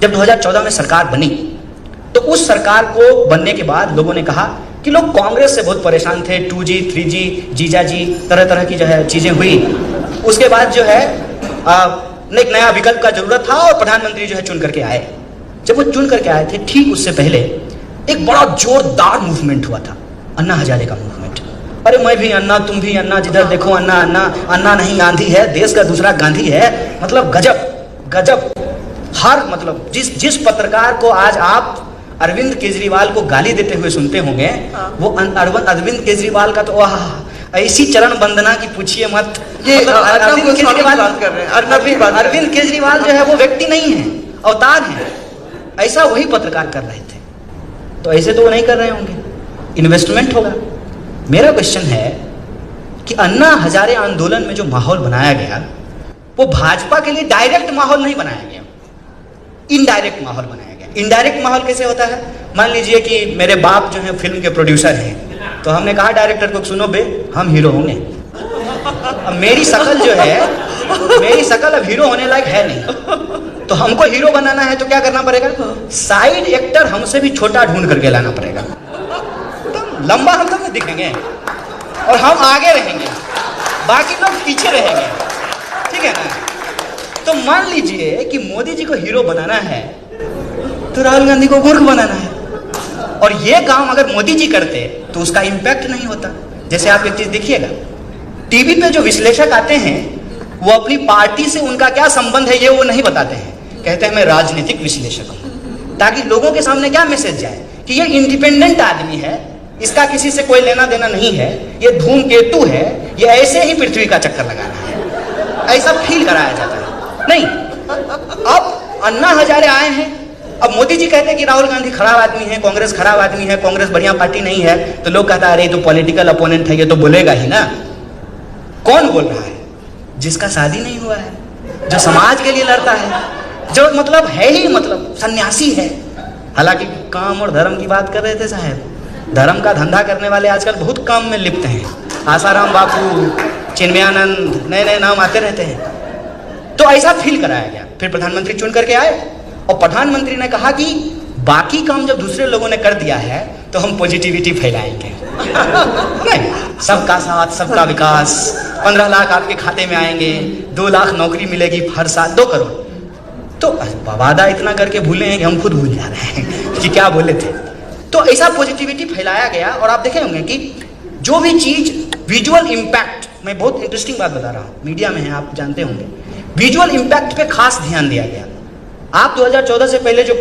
जब 2014 में सरकार बनी तो उस सरकार को बनने के बाद लोगों ने कहा कि लोग कांग्रेस से बहुत परेशान थे, 2G 3G जीजा जी तरह तरह की जो है चीजें हुई। उसके बाद जो है एक नया विकल्प का जरूरत था और प्रधानमंत्री जो है चुन करके आए। जब वो चुन करके आए थे ठीक उससे पहले एक बड़ा जोरदार मूवमेंट हुआ था, अन्ना हजारे का मूवमेंट। अरे मैं भी अन्ना, तुम भी अन्ना, जिधर देखो अन्ना अन्ना। अन्ना नहीं गांधी है, देश का दूसरा गांधी है। मतलब गजब गजब। हर मतलब जिस पत्रकार को आज आप अरविंद केजरीवाल को गाली देते हुए सुनते होंगे, वो अरविंद केजरीवाल का तो ऐसी चरण वंदना की पूछिए मत। ये मतलब अरविंद केजरीवाल बात कर रहे हैं। अरविंद केजरीवाल जो है वो व्यक्ति नहीं है, अवतार है। ऐसा वही पत्रकार कर रहे थे, तो ऐसे तो वो नहीं कर रहे होंगे, इन्वेस्टमेंट होगा। मेरा क्वेश्चन है कि अन्ना हजारे आंदोलन में जो माहौल बनाया गया वो भाजपा के लिए डायरेक्ट माहौल नहीं बनाया गया, इनडायरेक्ट माहौल बनाया गया। इनडायरेक्ट माहौल कैसे होता है? मान लीजिए कि मेरे बाप जो है फिल्म के प्रोड्यूसर हैं, तो हमने कहा डायरेक्टर को, सुनो बे हम हीरो होंगे। अब मेरी शकल जो है, मेरी शकल अब हीरो होने लायक है नहीं, तो हमको हीरो बनाना है तो क्या करना पड़ेगा? साइड एक्टर हमसे भी छोटा ढूंढ करके लाना पड़ेगा। तो लंबा हम तो नहीं दिखेंगे और हम आगे रहेंगे, बाकी लोग पीछे रहेंगे, ठीक है ना? तो मान लीजिए कि मोदी जी को हीरो बनाना है तो राहुल गांधी को मूर्ख बनाना है, और ये काम अगर मोदी जी करते तो उसका इंपैक्ट नहीं होता। जैसे आप एक चीज देखिएगा, टीवी पे जो विश्लेषक आते हैं वो अपनी पार्टी से उनका क्या संबंध है ये वो नहीं बताते हैं, कहते हैं मैं राजनीतिक विश्लेषक हूं, ताकि लोगों के सामने क्या मैसेज जाए कि ये इंडिपेंडेंट आदमी है, इसका किसी से कोई लेना देना नहीं है, ये धूमकेतु है, ये ऐसे ही पृथ्वी का चक्कर लगा रहा है, ऐसा फील कराया जाता है। नहीं, अब अन्ना हजारे आए हैं, अब मोदी जी कहते हैं कि राहुल गांधी खराब आदमी है, कांग्रेस खराब आदमी है, कांग्रेस बढ़िया पार्टी नहीं है, तो लोग कहता है अरे तो पॉलिटिकल अपोनेंट है, ये तो बोलेगा ही ना। कौन बोल रहा है? जिसका शादी नहीं हुआ है, जो समाज के लिए लड़ता है, जो मतलब है ही मतलब सन्यासी है। हालांकि काम और धर्म की बात कर रहे थे साहब, धर्म का धंधा करने वाले आजकल बहुत काम में लिप्त हैं। आसाराम बापू, चिन्मयानंद, नए नए नाम आते रहते हैं। तो ऐसा फील कराया गया। फिर प्रधानमंत्री चुन करके आए और प्रधानमंत्री ने कहा कि बाकी काम जब दूसरे लोगों ने कर दिया है तो हम पॉजिटिविटी फैलाएंगे। नहीं, सबका साथ सबका विकास, 15 लाख आपके खाते में आएंगे, 2 लाख नौकरी मिलेगी हर साल, 2 करोड़। तो वादा इतना करके भूले हैं कि हम खुद भूल जा रहे हैं कि क्या बोले थे। तो ऐसा पॉजिटिविटी फैलाया गया। और आप देखे होंगे कि जो भी चीज विजुअल इंपैक्ट, मैं बहुत इंटरेस्टिंग बात बता रहा हूँ, मीडिया में है आप जानते होंगे, विजुअल इंपैक्ट पे खास ध्यान दिया गया। आप 2014 से पहले जो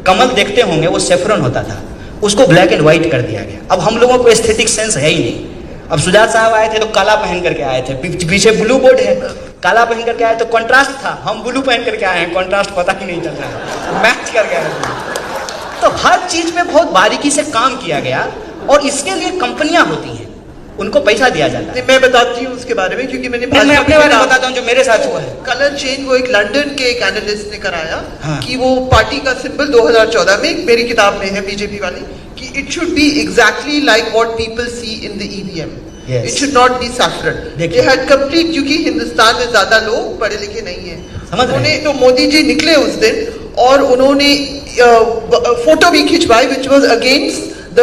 कमल देखते होंगे वो सेफ्रन होता था, उसको ब्लैक एंड व्हाइट कर दिया गया। अब हम लोगों को एस्थेटिक सेंस है ही नहीं। अब सुजात साहब आए थे तो काला पहन करके आए थे, पीछे ब्लू बोर्ड है, काला पहन करके आए तो कंट्रास्ट था, हम ब्लू पहन करके आए हैं, कंट्रास्ट पता ही नहीं चल रहा है, मैच करके आए थे। तो हर चीज पे बहुत बारीकी से काम किया गया और इसके लिए कंपनियां होती हैं, उनको पैसा दिया जाता है। मैं बताती हूँ उसके बारे में, क्योंकि मैं अपने बारे में बताता हूँ जो मेरे साथ हुआ है। कलर चेंज वो एक लंदन के एक एनालिस्ट ने कराया, हाँ। कि वो पार्टी का सिंबल 2014 में, मेरी किताब में है बीजेपी वाली, कि it should be exactly like what people see in the EVM, it should not be saffron. They had complete, क्योंकि हिंदुस्तान में ज्यादा लोग पढ़े लिखे नहीं है, उन्होंने तो मोदी जी निकले उस दिन और उन्होंने फोटो भी खिंचवाई which was against the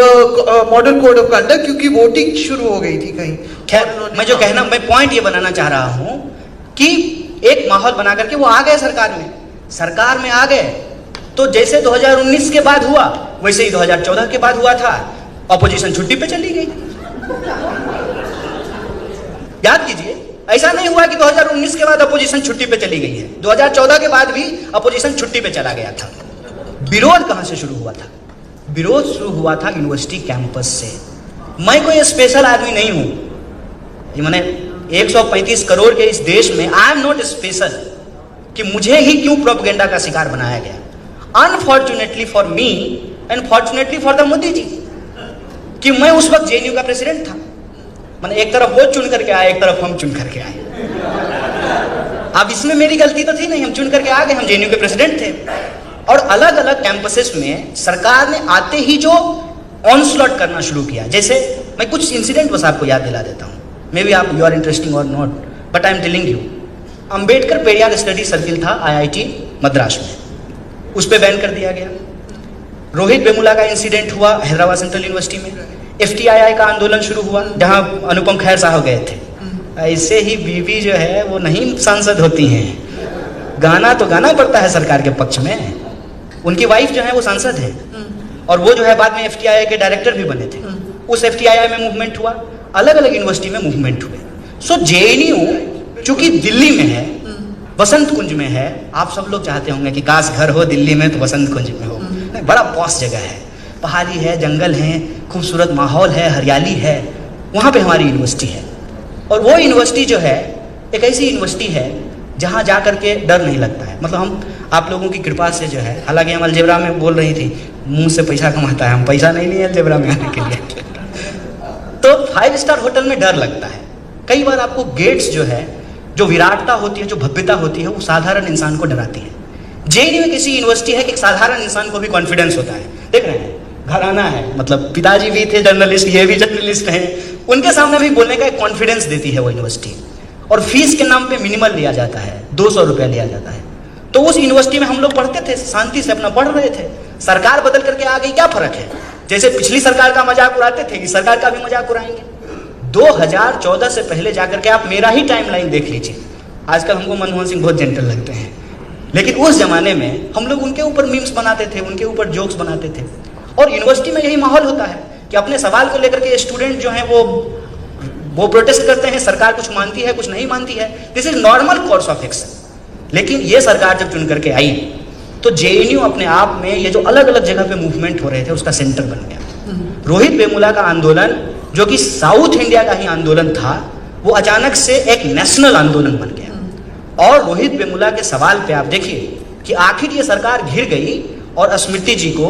model code of conduct, क्योंकि वोटिंग शुरू हो गई थी कहीं। खैर, मैं जो कहना, मैं पॉइंट ये बनाना चाह रहा हूं कि एक माहौल बना करके वो आ गए सरकार में आ गए। तो जैसे 2019 के बाद हुआ वैसे ही 2014 के बाद हुआ था, ऑपोजिशन छुट्टी पे चली गई। याद कीजिए, ऐसा नहीं हुआ कि 2019 के बाद अपोजिशन छुट्टी पे चली गई है, 2014 के बाद भी अपोजिशन छुट्टी पे चला गया था। विरोध कहां से शुरू हुआ था? विरोध शुरू हुआ था यूनिवर्सिटी कैंपस से। मैं कोई स्पेशल आदमी नहीं हूं, ये मैंने 135 करोड़ के इस देश में आई एम नॉट स्पेशल कि मुझे ही क्यों प्रोपेगेंडा का शिकार बनाया गया। Unfortunately for me and fortunately for the Modi ji, कि मैं उस वक्त जेएनयू का प्रेसिडेंट था। मैंने एक तरफ वो चुन करके आए, एक तरफ हम चुन करके आए। अब इसमें मेरी गलती तो थी नहीं, हम चुन करके आ गए, हम जेएनयू के प्रेसिडेंट थे। और अलग अलग कैंपसेस में सरकार ने आते ही जो ऑनस्लॉट करना शुरू किया, जैसे मैं कुछ इंसिडेंट बस आपको याद दिला देता हूँ, मे बी आप यू आर इंटरेस्टिंग और not, but I am telling you. Ambedkar Periyar study circle था IIT मद्रास में, उस पर बैन कर दिया गया। रोहित वेमुला का इंसिडेंट हुआ हैदराबाद सेंट्रल यूनिवर्सिटी में, FTII का आंदोलन शुरू हुआ जहां अनुपम खेर साहब गए थे। ऐसे ही बीवी जो है वो नहीं सांसद होती हैं, गाना तो गाना पड़ता है सरकार के पक्ष में। उनकी वाइफ जो है वो सांसद है और वो जो है बाद में FTII के डायरेक्टर भी बने थे। उस FTII में मूवमेंट हुआ, अलग अलग यूनिवर्सिटी में मूवमेंट हुए। सो JNU चूंकि दिल्ली में है, बसंत कुंज में है, आप सब लोग चाहते होंगे कि काश घर हो दिल्ली में तो बसंत कुंज में हो, बड़ा पॉश जगह है, पहाड़ी है, जंगल है, खूबसूरत माहौल है, हरियाली है, वहाँ पे हमारी यूनिवर्सिटी है। और वो यूनिवर्सिटी जो है एक ऐसी यूनिवर्सिटी है जहाँ जा करके डर नहीं लगता है। मतलब हम आप लोगों की कृपा से जो है, हालांकि हम अलजेब्रा में बोल रही थी मुंह से पैसा कमाता है, हम पैसा नहीं लिए अलजेब्रा में आने के लिए। तो 5 स्टार होटल में डर लगता है। कई बार आपको गेट्स जो है, जो विराटता होती है, जो भव्यता होती है, वो साधारण इंसान को डराती है। JNU एक ऐसी यूनिवर्सिटी है कि एक साधारण इंसान को भी कॉन्फिडेंस होता है। देख रहे हैं, घराना है, मतलब पिताजी भी थे जर्नलिस्ट, ये भी जर्नलिस्ट हैं, उनके सामने भी बोलने का एक कॉन्फिडेंस देती है वो यूनिवर्सिटी। और फीस के नाम पे मिनिमल लिया जाता है, 200 रुपया लिया जाता है। तो उस यूनिवर्सिटी में हम लोग पढ़ते थे, शांति से अपना पढ़ रहे थे। सरकार बदल करके आ गई, क्या फर्क है? जैसे पिछली सरकार का मजाक उड़ाते थे, इस सरकार का भी मजाक उड़ाएंगे। 2014 से पहले जाकर के आप मेरा ही टाइमलाइन देख लीजिए। आजकल हमको मनमोहन सिंह बहुत जेंटल लगते हैं, लेकिन उस जमाने में हम लोग उनके ऊपर मीम्स बनाते थे, उनके ऊपर जोक्स बनाते थे। और यूनिवर्सिटी में यही माहौल होता है कि अपने सवाल को लेकर के स्टूडेंट जो हैं वो प्रोटेस्ट करते हैं, सरकार कुछ मानती है, कुछ नहीं मानती है। This is normal course of action. लेकिन ये सरकार जब चुन करके आई तो JNU अपने आप में ये जो अलग अलग जगह पे मूवमेंट हो रहे थे उसका सेंटर बन गया। रोहित वेमुला का आंदोलन, जो कि साउथ इंडिया का ही आंदोलन था, वो अचानक से एक नेशनल आंदोलन बन गया। और रोहित वेमुला के सवाल पे आप देखिए कि आखिर ये सरकार घिर गई और स्मृति जी को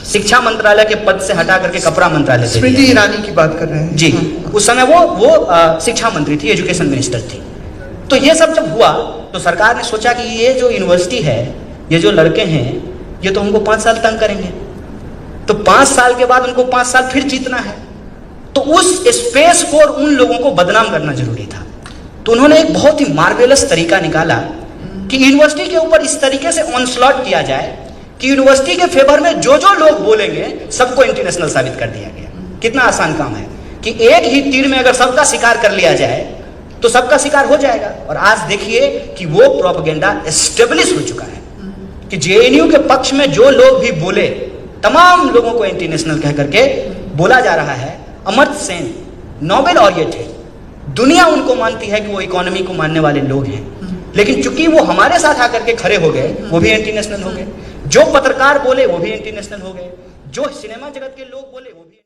शिक्षा मंत्रालय के पद से हटा करके कपड़ा मंत्रालय से, स्मृति ईरानी की बात कर रहे हैं जी, उस समय वो शिक्षा मंत्री थी, एजुकेशन मिनिस्टर थी। तो ये सब जब हुआ तो सरकार ने सोचा कि ये जो यूनिवर्सिटी है, ये जो लड़के हैं, ये तो हमको 5 साल तंग करेंगे, तो 5 साल के बाद उनको 5 साल फिर जीतना है। तो उस स्पेस को और उन लोगों को बदनाम करना जरूरी था। तो उन्होंने एक बहुत ही मार्वेलस तरीका निकाला कि यूनिवर्सिटी के ऊपर इस तरीके से ऑनस्लॉट किया जाए कि यूनिवर्सिटी के फेवर में जो जो लोग बोलेंगे सबको इंटरनेशनल साबित कर दिया गया। कितना आसान काम है कि एक ही तीर में अगर सबका शिकार कर लिया जाए तो सबका शिकार हो जाएगा। और आज देखिए कि वो प्रोपेगेंडा एस्टेब्लिश हो चुका है कि JNU के पक्ष में जो लोग भी बोले, तमाम लोगों को इंटरनेशनल कह करके बोला जा रहा है। अमर्त्य सेन नोबेल ऑरिएट है, दुनिया उनको मानती है कि वो इकोनॉमी को मानने वाले लोग हैं, लेकिन चूंकि वो हमारे साथ आकर के खड़े हो गए, वो भी इंटरनेशनल हो गए। जो पत्रकार बोले वो भी इंटरनेशनल हो गए, जो सिनेमा जगत के लोग बोले वो भी